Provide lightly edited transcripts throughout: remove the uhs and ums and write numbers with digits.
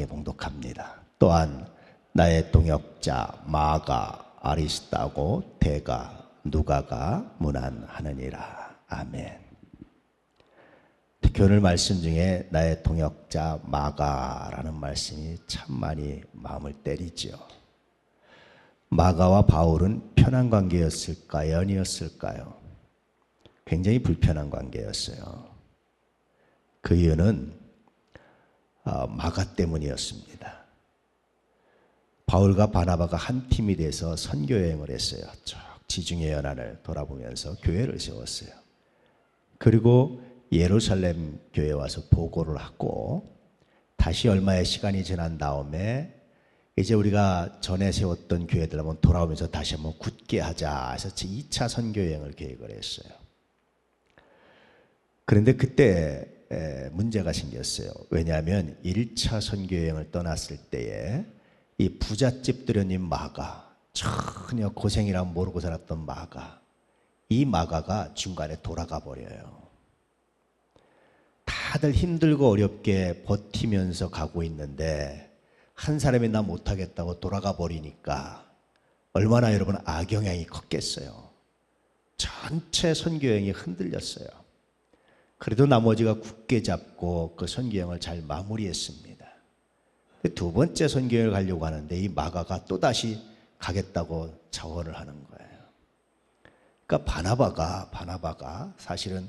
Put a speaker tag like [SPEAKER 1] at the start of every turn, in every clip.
[SPEAKER 1] 함께 봉독합니다. 또한 나의 동역자 마가, 아리스다고, 대가, 누가가 문안하느니라. 아멘. 특히 오늘 말씀 중에 나의 동역자 마가라는 말씀이 참 많이 마음을 때리죠. 마가와 바울은 편한 관계였을까요? 아니었을까요? 굉장히 불편한 관계였어요. 그 이유는 마가 때문이었습니다. 바울과 바나바가 한 팀이 돼서 선교여행을 했어요. 쭉 지중해 연안을 돌아보면서 교회를 세웠어요. 그리고 예루살렘 교회에 와서 보고를 하고 다시 얼마의 시간이 지난 다음에 이제 우리가 전에 세웠던 교회들 한번 돌아오면서 다시 한번 굳게 하자 해서 2차 선교여행을 계획을 했어요. 그런데 그때 문제가 생겼어요. 왜냐하면 1차 선교여행을 떠났을 때에 이 부잣집 도련님 마가, 전혀 고생이라 모르고 살았던 마가, 이 마가가 중간에 돌아가 버려요. 다들 힘들고 어렵게 버티면서 가고 있는데 한 사람이 나 못하겠다고 돌아가 버리니까 얼마나 여러분 악영향이 컸겠어요. 전체 선교여행이 흔들렸어요. 그래도 나머지가 굳게 잡고 그 선교여행을 잘 마무리했습니다. 두 번째 선교여행을 가려고 하는데 이 마가가 또다시 가겠다고 자원을 하는 거예요. 그러니까 바나바가 사실은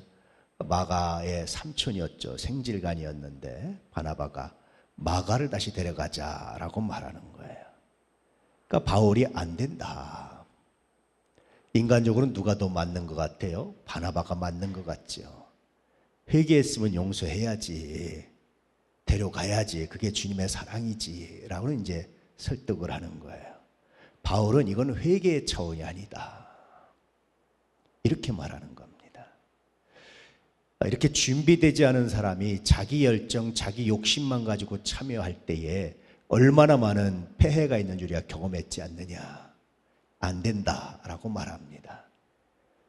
[SPEAKER 1] 마가의 삼촌이었죠. 생질간이었는데 바나바가 마가를 다시 데려가자라고 말하는 거예요. 그러니까 바울이 안 된다. 인간적으로는 누가 더 맞는 것 같아요? 바나바가 맞는 것 같죠. 회개했으면 용서해야지, 데려가야지, 그게 주님의 사랑이지 라고 이제 설득을 하는 거예요. 바울은 이건 회개의 차원이 아니다 이렇게 말하는 겁니다. 이렇게 준비되지 않은 사람이 자기 열정, 자기 욕심만 가지고 참여할 때에 얼마나 많은 폐해가 있는 줄 우리가 경험했지 않느냐. 안 된다라고 말합니다.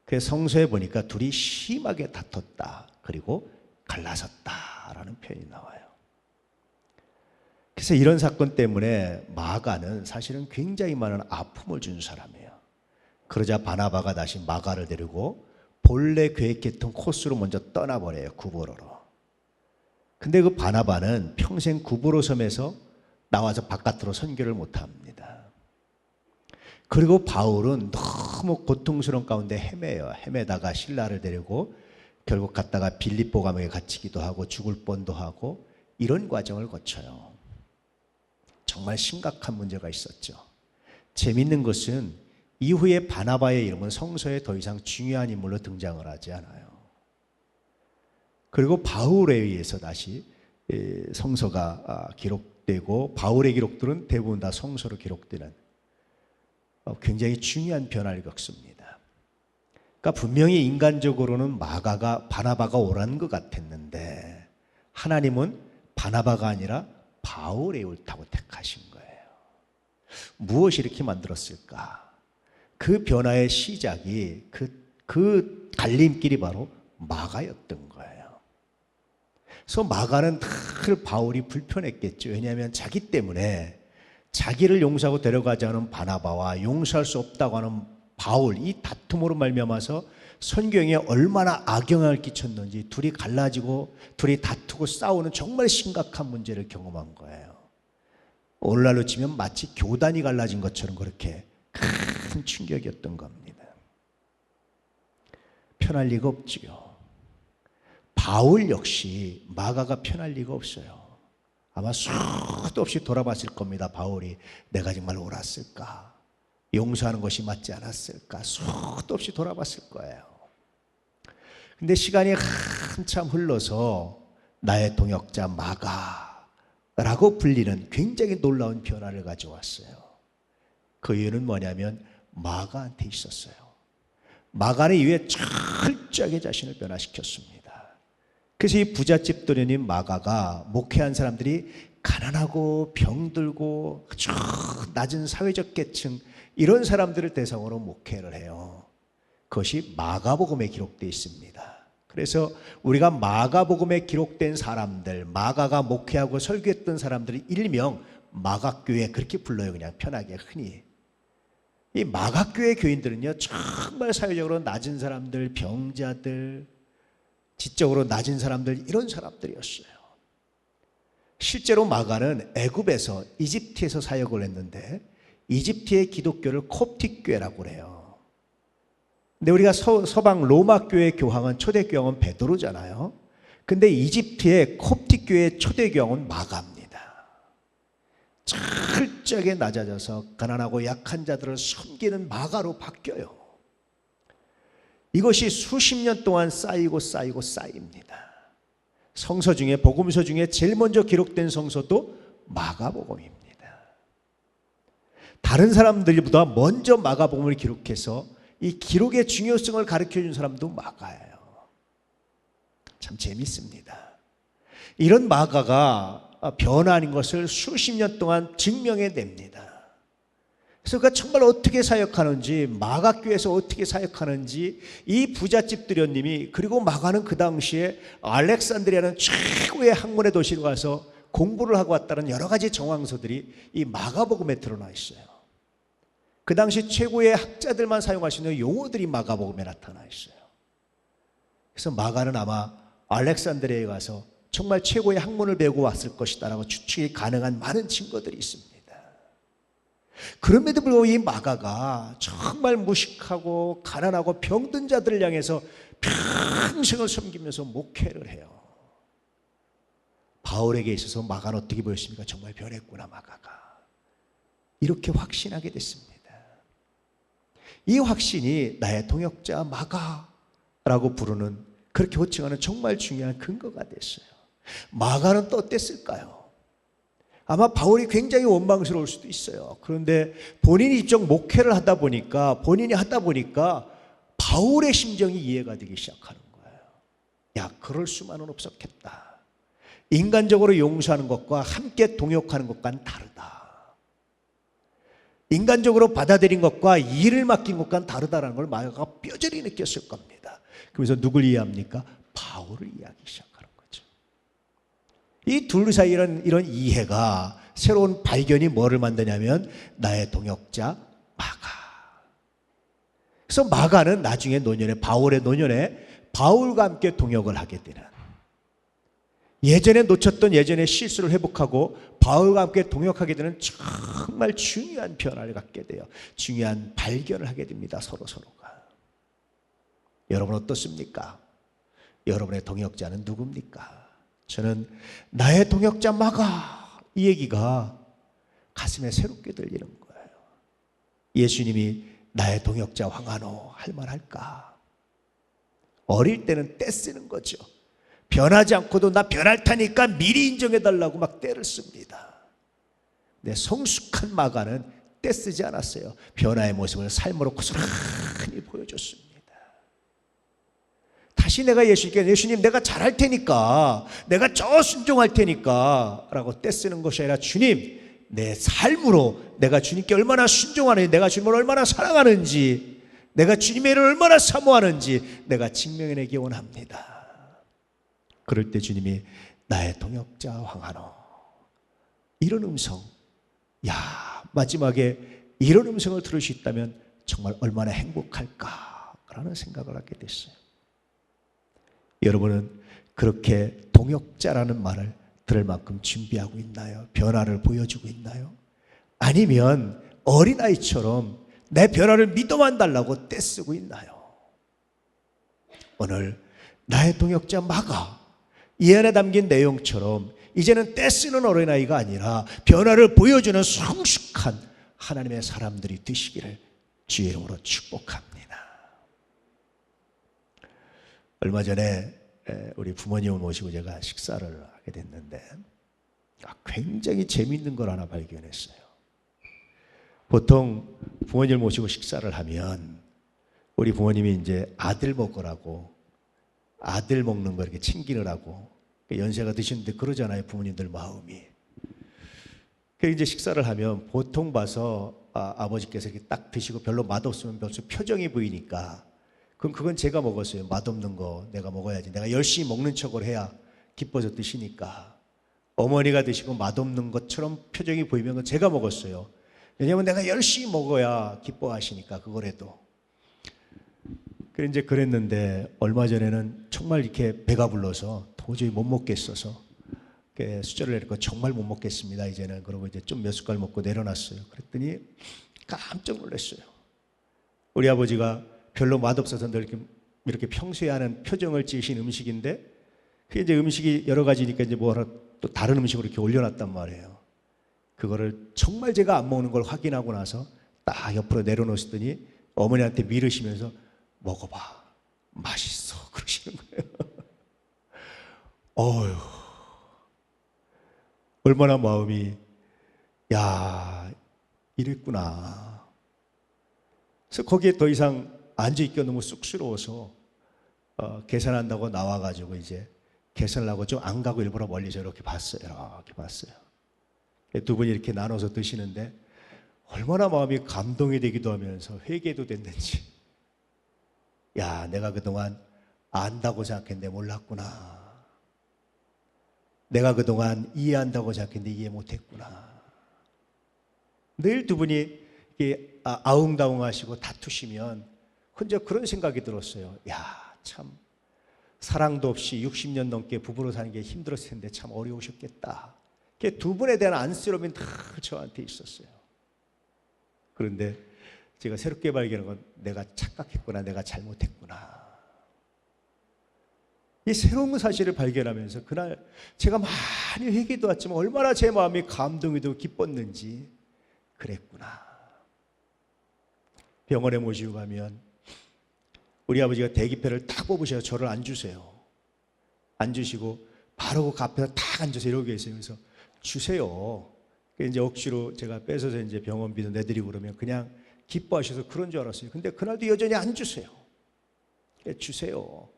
[SPEAKER 1] 그래서 성서에 보니까 둘이 심하게 다퉜다. 그리고 갈라섰다라는 표현이 나와요. 그래서 이런 사건 때문에 마가는 사실은 굉장히 많은 아픔을 준 사람이에요. 그러자 바나바가 다시 마가를 데리고 본래 계획했던 코스로 먼저 떠나버려요. 구브로로. 근데 그 바나바는 평생 구브로 섬에서 나와서 바깥으로 선교를 못합니다. 그리고 바울은 너무 고통스러운 가운데 헤매다가 신라를 데리고 결국 갔다가 빌립보 감옥에 갇히기도 하고 죽을 뻔도 하고 이런 과정을 거쳐요. 정말 심각한 문제가 있었죠. 재밌는 것은 이후에 바나바의 이름은 성서에 더 이상 중요한 인물로 등장을 하지 않아요. 그리고 바울에 의해서 다시 성서가 기록되고 바울의 기록들은 대부분 다 성서로 기록되는 굉장히 중요한 변화를 겪습니다. 그러니까 분명히 인간적으로는 바나바가 옳은 것 같았는데 하나님은 바나바가 아니라 바울의 옳다고 택하신 거예요. 무엇이 이렇게 만들었을까? 그 변화의 시작이 그 갈림길이 바로 마가였던 거예요. 그래서 마가는 늘 바울이 불편했겠죠. 왜냐하면 자기 때문에 자기를 용서하고 데려가자는 바나바와 용서할 수 없다고 하는 바울, 이 다툼으로 말미암아서 선교행에 얼마나 악영향을 끼쳤는지 둘이 갈라지고 둘이 다투고 싸우는 정말 심각한 문제를 경험한 거예요. 오늘날로 치면 마치 교단이 갈라진 것처럼 그렇게 큰 충격이었던 겁니다. 편할 리가 없지요. 바울 역시 마가가 편할 리가 없어요. 아마 수도 없이 돌아봤을 겁니다. 바울이 내가 정말 옳았을까? 용서하는 것이 맞지 않았을까? 수도 없이 돌아봤을 거예요. 근데 시간이 한참 흘러서 나의 동역자 마가라고 불리는 굉장히 놀라운 변화를 가져왔어요. 그 이유는 뭐냐면 마가한테 있었어요. 마가는 이후에 철저하게 자신을 변화시켰습니다. 그래서 이 부잣집 도련님 마가가 목회한 사람들이 가난하고 병들고 아주 낮은 사회적 계층 이런 사람들을 대상으로 목회를 해요. 그것이 마가복음에 기록되어 있습니다. 그래서 우리가 마가복음에 기록된 사람들, 마가가 목회하고 설교했던 사람들이 일명 마가교회 그렇게 불러요. 그냥 편하게 흔히. 이 마가교회 교인들은요, 정말 사회적으로 낮은 사람들, 병자들, 지적으로 낮은 사람들, 이런 사람들이었어요. 실제로 마가는 애굽에서, 이집트에서 사역을 했는데 이집트의 기독교를 콥틱교회라고 그래요. 근데 우리가 서방 로마교회 교황은, 초대 교황은 베드로잖아요. 근데 이집트의 콥틱교회의 초대 교황은 마가입니다. 철저하게 낮아져서 가난하고 약한 자들을 섬기는 마가로 바뀌어요. 이것이 수십 년 동안 쌓이고 쌓입니다. 성서 중에, 복음서 중에 제일 먼저 기록된 성서도 마가복음입니다. 다른 사람들보다 먼저 마가복음을 기록해서 이 기록의 중요성을 가르쳐준 사람도 마가예요. 참 재밌습니다. 이런 마가가 변화인 것을 수십 년 동안 증명해냅니다. 그래서 그가 정말 어떻게 사역하는지, 마가교회에서 어떻게 사역하는지 이 부잣집 들여님이, 그리고 마가는 그 당시에 알렉산드리아는 최고의 학문의 도시로 가서 공부를 하고 왔다는 여러 가지 정황서들이 이 마가복음에 드러나 있어요. 그 당시 최고의 학자들만 사용할 수 있는 용어들이 마가복음에 나타나 있어요. 그래서 마가는 아마 알렉산드리아에 가서 정말 최고의 학문을 배우고 왔을 것이다라고 추측이 가능한 많은 증거들이 있습니다. 그럼에도 불구하고 이 마가가 정말 무식하고 가난하고 병든 자들을 향해서 평생을 섬기면서 목회를 해요. 바울에게 있어서 마가는 어떻게 보였습니까? 정말 변했구나, 마가가. 이렇게 확신하게 됐습니다. 이 확신이 나의 동역자 마가라고 부르는, 그렇게 호칭하는 정말 중요한 근거가 됐어요. 마가는 또 어땠을까요? 아마 바울이 굉장히 원망스러울 수도 있어요. 그런데 본인이 직접 목회를 하다 보니까, 바울의 심정이 이해가 되기 시작하는 거예요. 야, 그럴 수만은 없었겠다. 인간적으로 용서하는 것과 함께 동역하는 것과는 다르다. 인간적으로 받아들인 것과 일을 맡긴 것과는 다르다는 걸 마가가 뼈저리 느꼈을 겁니다. 그래서 누굴 이해합니까? 바울을 이해하기 시작하는 거죠. 이 둘 사이 이런 이해가, 새로운 발견이 뭐를 만드냐면 나의 동역자 마가. 그래서 마가는 나중에 노년에, 바울의 노년에 바울과 함께 동역을 하게 되는, 예전에 놓쳤던 예전의 실수를 회복하고 바울과 함께 동역하게 되는 정말 중요한 변화를 갖게 돼요. 중요한 발견을 하게 됩니다. 서로가. 여러분 어떻습니까? 여러분의 동역자는 누굽니까? 저는 나의 동역자 마가, 이 얘기가 가슴에 새롭게 들리는 거예요. 예수님이 나의 동역자 황한호 할 만할까? 어릴 때는 떼쓰는 거죠. 변하지 않고도 나 변할 테니까 미리 인정해달라고 막 떼를 씁니다. 근데 성숙한 마가는 떼쓰지 않았어요. 변화의 모습을 삶으로 고스란히 보여줬습니다. 다시 내가 예수님 내가 잘할 테니까, 내가 저 순종할 테니까 라고 떼쓰는 것이 아니라, 주님 내 삶으로 내가 주님께 얼마나 순종하는지, 내가 주님을 얼마나 사랑하는지, 내가 주님의 일을 얼마나 사모하는지 내가 증명해내기 원합니다. 그럴 때 주님이 나의 동역자 황한호, 이런 음성, 야, 마지막에 이런 음성을 들을 수 있다면 정말 얼마나 행복할까라는 생각을 하게 됐어요. 여러분은 그렇게 동역자라는 말을 들을 만큼 준비하고 있나요? 변화를 보여주고 있나요? 아니면 어린아이처럼 내 변화를 믿어만 달라고 떼쓰고 있나요? 오늘 나의 동역자 마가, 이 안에 담긴 내용처럼 이제는 떼쓰는 어린아이가 아니라 변화를 보여주는 성숙한 하나님의 사람들이 되시기를 주의 이름으로 축복합니다. 얼마 전에 우리 부모님을 모시고 제가 식사를 하게 됐는데 굉장히 재미있는 걸 하나 발견했어요. 보통 부모님을 모시고 식사를 하면 우리 부모님이 이제 아들 먹으라고, 아들 먹는 거 이렇게 챙기느라고 연세가 드시는데 그러잖아요, 부모님들 마음이. 그래서 이제 식사를 하면 보통 봐서 아버지께서 이렇게 딱 드시고 별로 맛없으면 벌써 표정이 보이니까 그럼 그건 제가 먹었어요. 맛없는 거 내가 먹어야지. 내가 열심히 먹는 척을 해야 기뻐서 드시니까. 어머니가 드시고 맛없는 것처럼 표정이 보이면 그건 제가 먹었어요. 왜냐하면 내가 열심히 먹어야 기뻐하시니까 그거라도. 그래 이제 그랬는데 얼마 전에는 정말 이렇게 배가 불러서 도저히 못 먹겠어서 숫자를 내니까 정말 못 먹겠습니다 이제는. 그러고 이제 좀 몇 숟갈 먹고 내려놨어요. 그랬더니 깜짝 놀랐어요. 우리 아버지가 별로 맛없어서 늘 이렇게 평소에 하는 표정을 지으신 음식인데 그게 이제 음식이 여러 가지니까 이제 뭐 또 다른 음식으로 이렇게 올려놨단 말이에요. 그거를 정말 제가 안 먹는 걸 확인하고 나서 딱 옆으로 내려놓으시더니 어머니한테 미르시면서 먹어봐. 맛있어. 그러시는 거예요. 어휴. 얼마나 마음이, 야, 이랬구나. 그래서 거기에 더 이상 앉아있기가 너무 쑥스러워서 계산한다고 나와가지고 이제 계산을 하고 좀 안 가고 일부러 멀리서 이렇게 봤어요. 이렇게 봤어요. 두 분이 이렇게 나눠서 드시는데 얼마나 마음이 감동이 되기도 하면서 회개도 됐는지. 야, 내가 그동안 안다고 생각했는데 몰랐구나. 내가 그동안 이해한다고 생각했는데 이해 못했구나. 늘 두 분이 이렇게 아웅다웅 하시고 다투시면 혼자 그런 생각이 들었어요. 야, 참 사랑도 없이 60년 넘게 부부로 사는 게 힘들었을 텐데 참 어려우셨겠다. 두 분에 대한 안쓰러움이 다 저한테 있었어요. 그런데 제가 새롭게 발견한 건 내가 착각했구나, 내가 잘못했구나. 이 새로운 사실을 발견하면서 그날 제가 많이 회개도 왔지만 얼마나 제 마음이 감동이 되고 기뻤는지 그랬구나. 병원에 모시고 가면 우리 아버지가 대기표를 딱 뽑으셔서 저를 앉으세요. 앉으시고 바로 그 앞에서 딱 앉아서 이러고 계세요. 그래서 주세요. 이제 억지로 제가 뺏어서 이제 병원비도 내드리고 그러면 그냥 기뻐하셔서 그런 줄 알았어요. 근데 그날도 여전히 안 주세요. 주세요.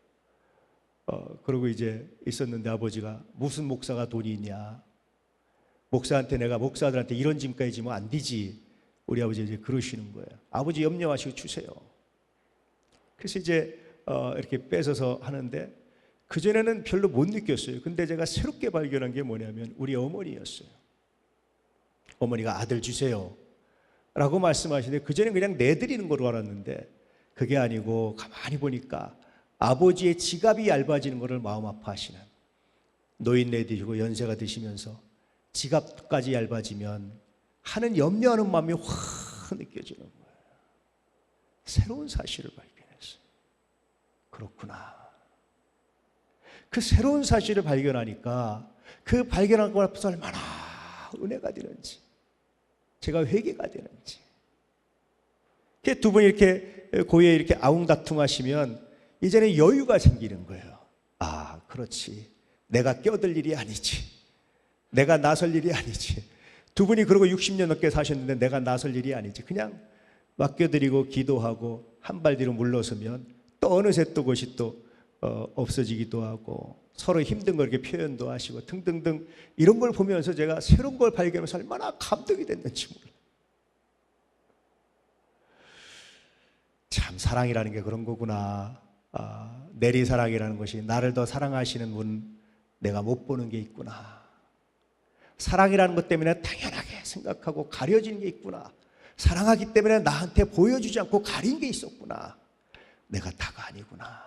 [SPEAKER 1] 그러고 이제 있었는데 아버지가 무슨 목사가 돈이 있냐. 목사한테 내가 목사들한테 이런 짐까지 지면 안 되지. 우리 아버지 이제 그러시는 거예요. 아버지 염려하시고 주세요. 그래서 이제 이렇게 뺏어서 하는데 그전에는 별로 못 느꼈어요. 근데 제가 새롭게 발견한 게 뭐냐면 우리 어머니였어요. 어머니가 아들 주세요 라고 말씀하시는데 그전엔 그냥 내드리는 걸로 알았는데 그게 아니고 가만히 보니까 아버지의 지갑이 얇아지는 것을 마음 아파하시는, 노인네 드시고 연세가 드시면서 지갑까지 얇아지면 하는 염려하는 마음이 확 느껴지는 거예요. 새로운 사실을 발견했어요. 그렇구나. 그 새로운 사실을 발견하니까 그 발견한 것 앞에서 얼마나 은혜가 되는지, 제가 회개가 되는지. 두 분이 이렇게 고에 이렇게 아웅다퉁하시면 이제는 여유가 생기는 거예요. 아, 그렇지. 내가 껴들 일이 아니지. 내가 나설 일이 아니지. 두 분이 그러고 60년 넘게 사셨는데 내가 나설 일이 아니지. 그냥 맡겨드리고 기도하고 한 발 뒤로 물러서면 또 어느새 또 그것이 또 없어지기도 하고 서로 힘든 걸 이렇게 표현도 하시고 등등등 이런 걸 보면서 제가 새로운 걸 발견하면서 얼마나 감동이 됐는지 몰라요. 참 사랑이라는 게 그런 거구나. 내리사랑이라는 것이 나를 더 사랑하시는 분 내가 못 보는 게 있구나. 사랑이라는 것 때문에 당연하게 생각하고 가려지는 게 있구나. 사랑하기 때문에 나한테 보여주지 않고 가린 게 있었구나. 내가 다가 아니구나.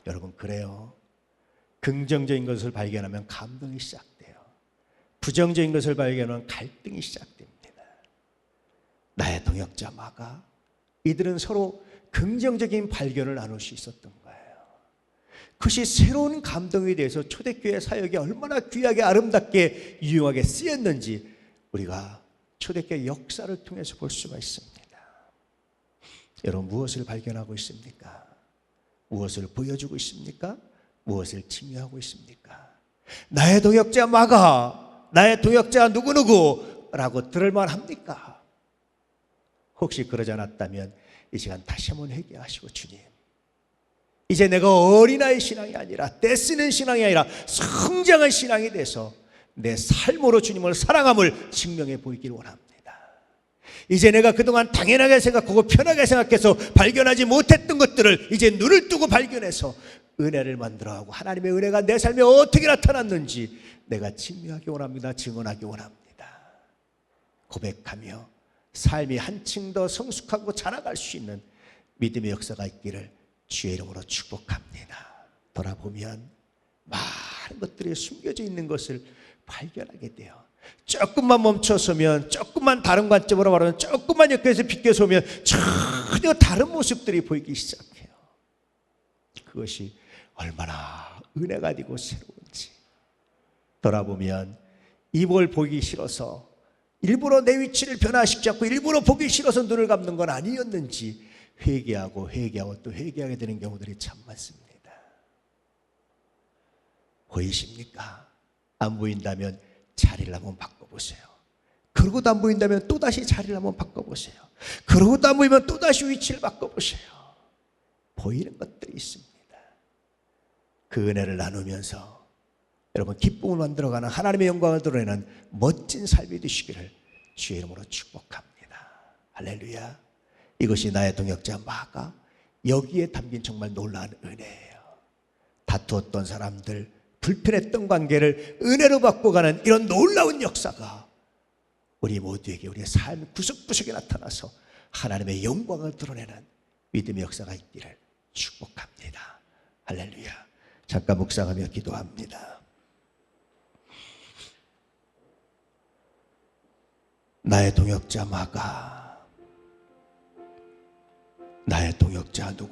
[SPEAKER 1] 여러분 그래요. 긍정적인 것을 발견하면 감동이 시작돼요. 부정적인 것을 발견하면 갈등이 시작됩니다. 나의 동역자 마가 이들은 서로 긍정적인 발견을 나눌 수 있었던 거예요. 그것이 새로운 감동에 대해서 초대교회 사역이 얼마나 귀하게 아름답게 유용하게 쓰였는지 우리가 초대교회 역사를 통해서 볼 수가 있습니다. 여러분 무엇을 발견하고 있습니까? 무엇을 보여주고 있습니까? 무엇을 칭의하고 있습니까? 나의 동역자 마가, 나의 동역자 누구누구라고 들을만 합니까? 혹시 그러지 않았다면 이 시간 다시 한번 회개하시고 주님, 이제 내가 어린아이 신앙이 아니라 떼쓰는 신앙이 아니라 성장한 신앙이 돼서 내 삶으로 주님을 사랑함을 증명해 보이길 원합니다. 이제 내가 그동안 당연하게 생각하고 편하게 생각해서 발견하지 못했던 것들을 이제 눈을 뜨고 발견해서 은혜를 만들어가고 하나님의 은혜가 내 삶에 어떻게 나타났는지 내가 증명하기 원합니다. 증언하기 원합니다. 고백하며 삶이 한층 더 성숙하고 자라갈 수 있는 믿음의 역사가 있기를 주의 이름으로 축복합니다. 돌아보면 많은 것들이 숨겨져 있는 것을 발견하게 돼요. 조금만 멈춰서면, 조금만 다른 관점으로 바라보면, 조금만 옆에서 비껴서면 전혀 다른 모습들이 보이기 시작해요. 그것이 얼마나 은혜가 되고 새로운지. 돌아보면 이걸 보기 싫어서 일부러 내 위치를 변화시키지 않고 일부러 보기 싫어서 눈을 감는 건 아니었는지 회개하고 또 회개하게 되는 경우들이 참 많습니다. 보이십니까? 안 보인다면 자리를 한번 바꿔보세요. 그러고도 안 보인다면 또다시 자리를 한번 바꿔보세요. 그러고도 안 보이면 또다시 위치를 바꿔보세요. 보이는 것들이 있습니다. 그 은혜를 나누면서 여러분 기쁨을 만들어가는 하나님의 영광을 드러내는 멋진 삶이 되시기를 주의 이름으로 축복합니다. 할렐루야. 이것이 나의 동역자 마가, 여기에 담긴 정말 놀라운 은혜예요. 다투었던 사람들, 불편했던 관계를 은혜로 바꿔가는 이런 놀라운 역사가 우리 모두에게 우리의 삶 구석구석에 나타나서 하나님의 영광을 드러내는 믿음의 역사가 있기를 축복합니다. 할렐루야. 잠깐 묵상하며 기도합니다. 나의 동역자 마가, 나의 동역자 누구는